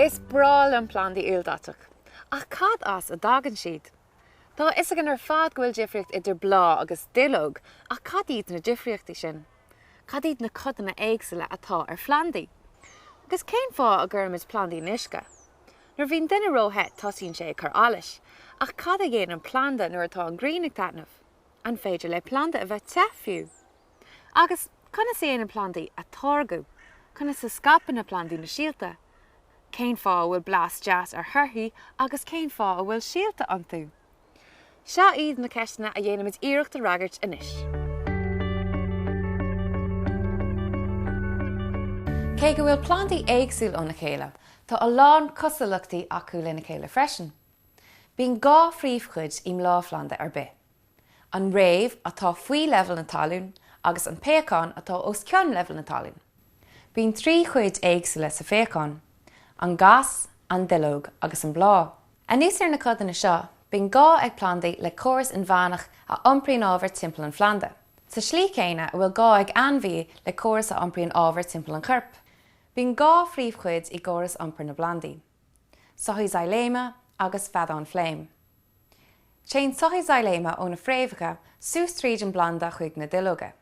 Is brawl an plandaí ulldatach. Ach cad as a dagan siad. Tá is gan ar fad gohfuil difriocht idir blá agus duilleog ach cad iad na difriochtaí sin. Cad iad na codanna éagsúla atá ar phlandaí. Agus céim fá a gurmid plandaí nisce. Nuair bhíon duine róthe tosíonn sé chur alais, ach cad a dhéanaan planda nuair atá an gríneach taitnamh, an féidir le planda a bheith tefiú. Agus conna sé an plandaí a targu, conna sa scapan na plandaí na síalta. Céim fá bhfuil blas jazz ar thurthaí agus céim fá a bhfuil síalta antú. Seo iad na ceistena a dhéanamid iireachta ragart inis. Cé go bhfuil plandaí éagsúil ó na chéile, tá a lán cosalachtaí acu le na chéile freisin. Bíonn gá phríomhchuid im láflanda ar bith. An réamh atá faoi level na talún agus an péacán atá os ceann level na talún. Bíonn trí chuid éagsúla sa féacán, an gas, an duilleog agus an blá. A níos ar na codanna seo, bíonn gá ag plandaí le córas in bheanach a iompaíonn ábhar timpeall an Phlanda. Sa slí céine bhfuil gá ag anmhí le córas a iompaíonn ábhar timpeall an Chorp. Bíonn gá phríomhchuid i gcóras iompar na blandaí. Sochaí xailéima agus feadán phléim. Chéan sochaí xailéima ó na phréimhacha sús tríd an blanda chuig na duilleoga.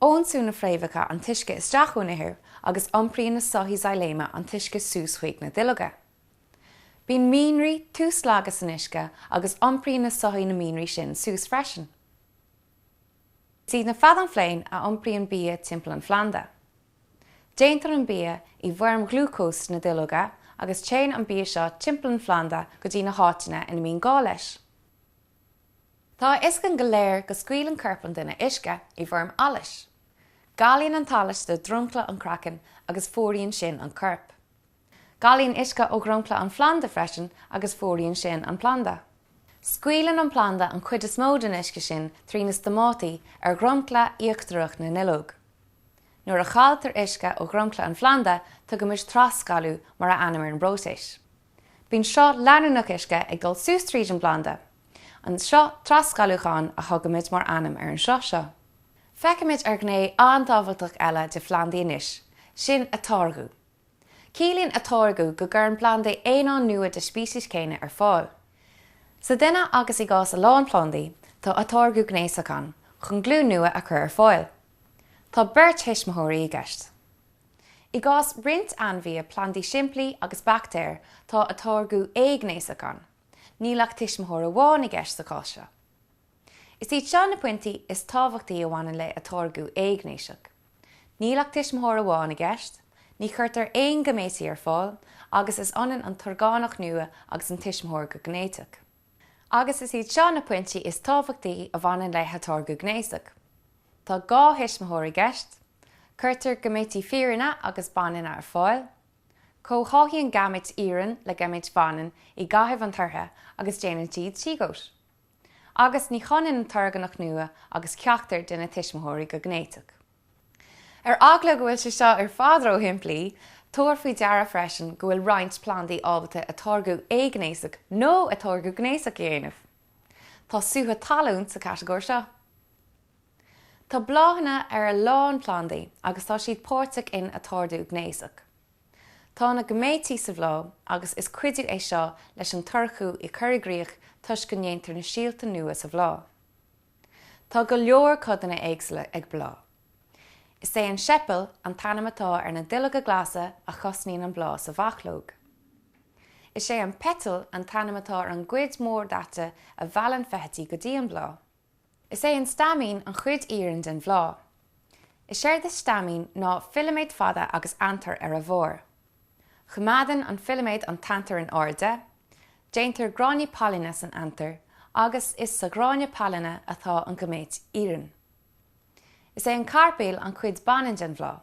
Ónsú na phréimhacha an tuisce is deachún ihir agus iompaíonn na sochaí xailéima an tuisce sús chuig na duilleoga. Bíonn mionraí tús lágas san uisce agus iompaíonn na sochaí na mionraí sin sús freisin. Siad na feadán phléin a iompaíonn bia timpeall an Phlanda. Déantar an bia i bhharm glúcós na duilleoga agus chéan an bia seo timpeall an Phlanda go dtí na háiteanna ina míon gá leis. Tá iscin go léir go scaoil an Chorp an duine uisce i bhharm alais. Galíonn an talis de dromchla an Cracan agus fóraíonn sin an Chorp. Galíonn uisce ó gromchla an Phlanda freisin agus fóraíonn sin an planda. Scaoileann an planda an cuid is mó den uisce sin trínas tomátaí ar gromchla íochtarach na nulóg. Nuair a chailtar uisce ó gromchla an Phlanda tu go muid trascalú mar a anamar an brótais. Bíonn seo leanúnach uisce ag dul sús tríd an blanda. An seo trascalúcháin a thugamid mar anam ar an seo. Feicimid ar gné antábhachtach eile de Phlandaí inis, sin a targu. Cílíonn a targu go gurn plandaí éonán nua de spísis céine ar fáil. Sa duine agus i gás a lán plandaí, tá a targu gnéasachán, chun glú nua a chur ar fáil. Tá beirt hismóirí i gceist. I gás rint anmhí plandaí simplí agus bactéir tá a targu éagnéasachán. Nílach tismóir a bháin i gceist sa cáise. Is iad seo na pointí is tábhachtaí a bhhain le a targu éagnéiseach. Nílach tismóir a bháin i gceist, ní chuirtar éon goméisí ar fáil, agus is anan an torgánach nua agus an tismóir go gnéiteach. Agus is iad seo na pointí is tábhachtaí a bhhain le a targu gnéiseach. Tá gá hismóir i gceist, chuirtar goméití fíorna agus banana ar fáil, cóthaíonn gamit íran le gamit bhanan i gcaitheamh an tartha agus déanann siad sígóis. Agus ní chonann an targanach nua agus ceachtar duna tismóirí go gnéiteach. Ar agla go bhfuil sé seo ar fádró himplaí, tóir faoi deara freisin go bhfuil roinnt plandaí ábhata a targu éagnéasach nó a targu gnéasach dhéanamh. Tá suatha talún sa categóir seo. Tá bláhanna ar a lán plandaí agus tá siad páirteach in a targu gnéasach. Tá na goméidtí sa bhlá agus is cuidiú é seo leis an torchú i curigríoch tuis go ndéantar na síalta nua sa bhlá. Tá go leor codanna éagsúla ag blá. Is é an seipil an tanamatá ar na duilleoga glasa a chosníonn an blá sa bhachlóg. Is sé an petal an tanamatá ar an gcuid mór data a bheallan feití go dtí an blá. Is é an stamín an chuid íran den bhlá. Is séir de stamín ná filaméid fada agus antar ar a bhór. Chamadan an filaméid an tantar an áirde, déantar gráine pálina san antar, agus is sa gráine pálina atá an goméid íran. Is é an carpéil an cuid banan den bhlá.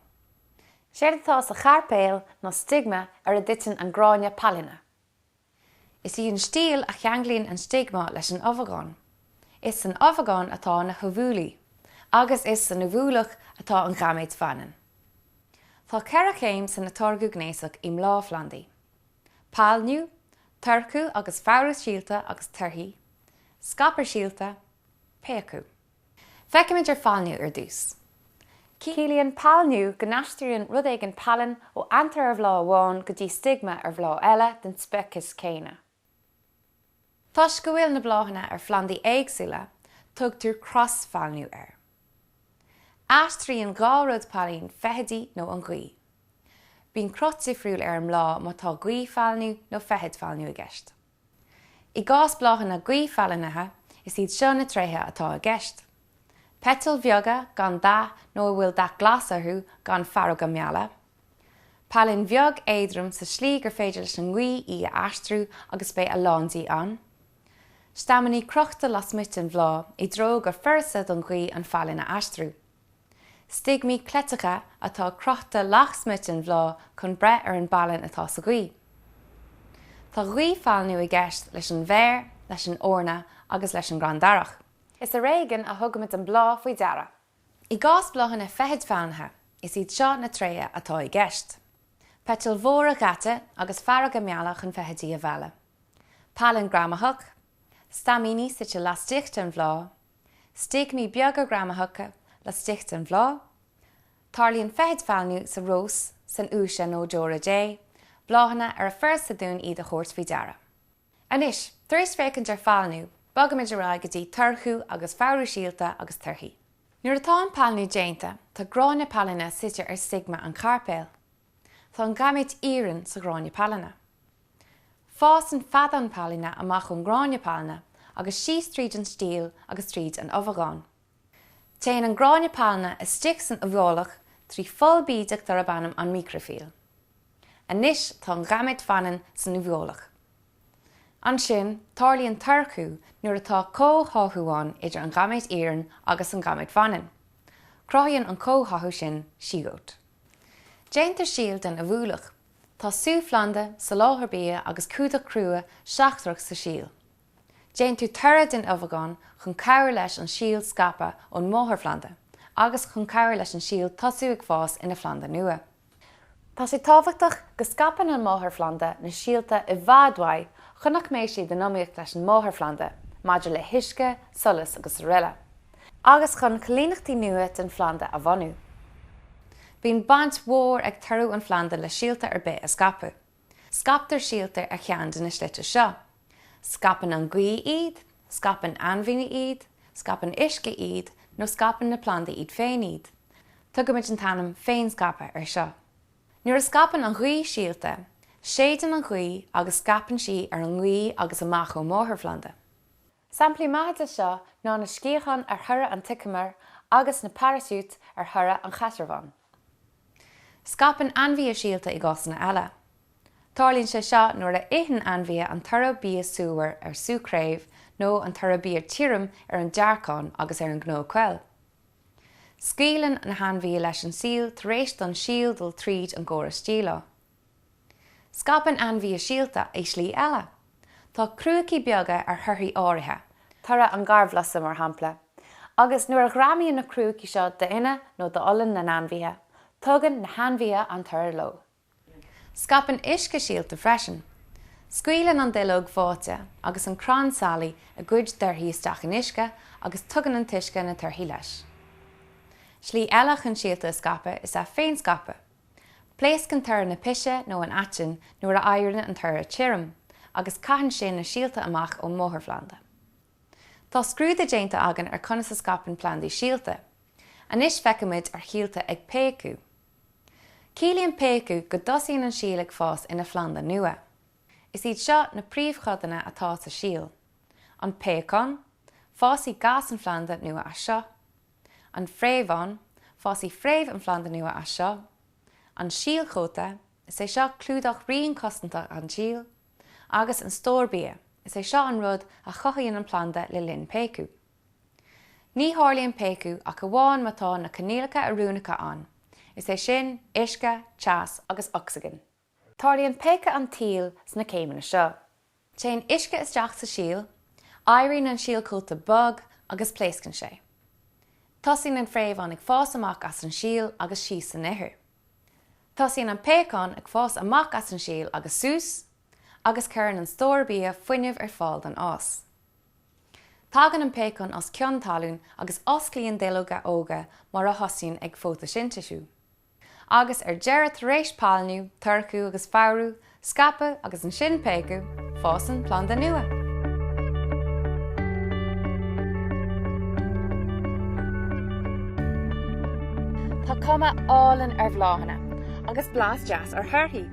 Séir atá sa charpéil ná stigma ar a ditan an gráine pálina. Is í an stíl a cheanglíonn an stigma leis an ofagán. Is an ofagán atá na chomhúlaí, agus is san na bhúlach atá an gaméid bhanan. Tá ceithre chéim san na targu gnéasach im lá Phlandaí. Pálniú, turcú agus fabhras síalta agus turthaí, scapar síalta, péacú. Feicimid ar fáilniú ar dús. Cílíonn palniú go naisteoiríonn rud ag an palan ó antar ar bhlá amháin go dtí stigma ar bhlá eile den speiceas céine. Tás go bhfuil na bláhanna ar phlandaí éagsúla, tugtar cross falniú air. Aistríonn gá rud palín fehidí nó an gcuí. Bíonn crot difriúil ar an mlá má tá gcuí falniú nó fehid falniú i gceist. I gás bláhanna gcuí falanathe is iad seo na tréthe atá i gceist. Petal bheoga gan dá nó bhfuil dá glas orthú gan farag go meala. Palinn bheog éadrom sa slí gur féidir leis an gcuí í a aistrú agus bé a lándaí an. Stamaní crochta lasmuit an bhlá I dro gur fersa don gcuí an fallin a aistrú. Stigmí cletacha atá crochta lachsmuit an bhlá chun bre ar an ballan atá sa gcuí. Tá gcuí fallniú i gceist leis an bhéir, leis an orna agus leis an grandarach. Is a réigen a thugamid an blá faoi deara. I gás bláhanna fehid fánathe is iad seo na tréthe atá i gceist. Petal mhór a gata agus farag a mealach an fehidí a bhela. Palinn gramathach, stamíní site le sticht an bhlá, stigmí beag a gramathcha le sticht an bhlá, tarlíonn fehid fánniú sa rós san úsa nó deora dé, bláhanna ar a fersa dún iad a chóirt faoi deara. Anis, thuirs fécinn ar fánniú, Bagamid ará go dtí tarthú agus fáú síalta agus tarthaí. Nuair atá an palniú déanta, tá gráine palanna site ar stigma an carpéil. Tá an gaméid íorann sa gráine palanna. Fás an fad an palanna amach chun gráine palanna agus síos tríd an stíl agus tríd an ofagán. Téann an gráine palanna is stick san bheolach trí full bídeach dar a bannam an microfiel. Anis tá an gaméid fanan san bheolach. An sin, tarlíonn tarcú nuair atá cóthathúáin idir an gaméid éireann agus an gaméid fanan. Cruthaíonn an cóthathú sin sígót. Déantar síaldan a bhualach, tá súflanda sa láthair bia agus cúdach crua seachtarach sa síl. Déantar tuire den ofagán chun cabhair leis an síl scapa ón máthairflanda, agus chun cabhair leis an síl tosú ag fás ina flanda nua. Tá sé tábhachtach go scapan an máthairflanda na síalta I bhádhaid chunnach méid siad den nóíocht leis an máthairflanda, maidir le huisce, solas agus riile. Agus chun clíneachtaí nua den flanda a bhanú. Bhíonn bant mhór ag tarú an flanda le síalta ar bith a scapu. Scaptar síalta ar cheann den na slite seo. Scapan an gcuí iad, scapan anmhína iad, scapan uisce iad, nó scapan na planda iad féin iad. Tugamid an tanam féin scapa ar seo. Nuair a scapan an gcuí síalta, séidean an gcuí agus scapan si ar an gcuí agus amach ó máthairflanda. Samplaí maithe seo ná na scíochan ar thura an ticimar agus na parasút ar thura an chatarmhain. Scapan anmhí síalta I gcásanna eile. Tarlíonn sé seo nuair a ithin anmhí an tura bí súhar ar súcréimh nó an tura bí ar tírim ar an dearcán agus ar an gnó coil. Scílann na hanmhí leis an síl tar éis don síl dul tríd an ggóras stílá. Scapan anmhí síalta é slí eile. Tá cruachaí beaga ar thurthaí áirithe, tara an garbhlasa mar hampla. Agus nuair a ghramíonn na cruachaí seo de ine nó de olann na nanmhíthe, tugann na hanmhíthe an tar ló. Scapan uisce síalta freisin. Scaoileann an duilleog bháite agus an cránsálaí a gcuid d'orthaí isteach in uisce agus tugann an tuisce na torthaí leis. Slí eile chun síalta a scapa is a féin scapa. Pléascann tar na piise nó an aitin nuair a éireann an tar a tírim, agus caitheann sin na síalta amach ó máthairflanda. Tá scrúda déanta agan ar conas a scapan plandaí síalta, anis feicimid ar chialta ag péacú. Cílíonn péacú go dosíonn an síl ag fás ina flanda nua. Is iad seo na príomhchodanna atá sa síl. An péacán, fásaí gas an flanda nua a seo. An phréamhán, fásaí phréamh an flanda nua a seo. An síalchóta, is é seo clúdach rion costanta an síl. Agus an stórbia, is é seo an rud a chochaíonn an planda le linn péacú. Ní tharlaíonn péacú ach go bháin mátá na canéalacha a rúnacha an. Is é sin, uisce, teas agus oxygen. Tarlaíonn péaca an tíl sna céimeanna seo. Téann uisce isteach sa síl, éiríonn an síalchóta bog agus pléascann sé. Tosaíonn an phréamhán ag fás amach as an síl agus síos san ithear. Tosaíonn an péacán ag fás amach as an síl agus sús, agus cuireann an stórbia fuinneamh ar fáil don ás. Tágan an pécon as ceann talún agus osclaíonn déilge óga mar a thosaíonn ag phótasintisú. Agus deireadh rééis pálniú, turcú agus fárú, scapa agus an sin pécu, fásan planda nua. Tá cuma álan Bhlátha, agus blas jazz thurthaí,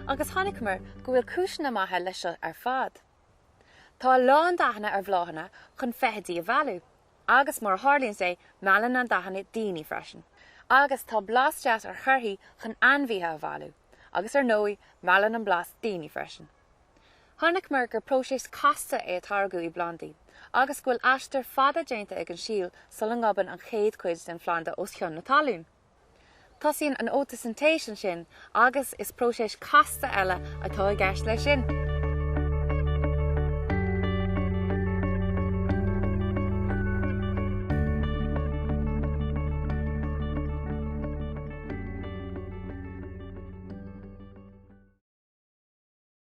agus tháinig mar go bhfuil cúisina maithe leis ar fad. Tá lán daithne Bhlátha chun feithidí a bhealú, agus mar hálíonn sé meallan an daithne daoine freisin. Agus tá blas jazz thurthaí chun anmhíthe a bhealú, agus nóí meallan an blas daoine freisin. Tháinig mar gur próisis casta é targú I blandaí, agus bhfuil aistear fada déanta ag an síl sulangaban an chéad cuid den Fhlanda os cheann na talún. Tásíonn an ótas an téisian sin agus is próisis casta eile atá I gceist lei sin.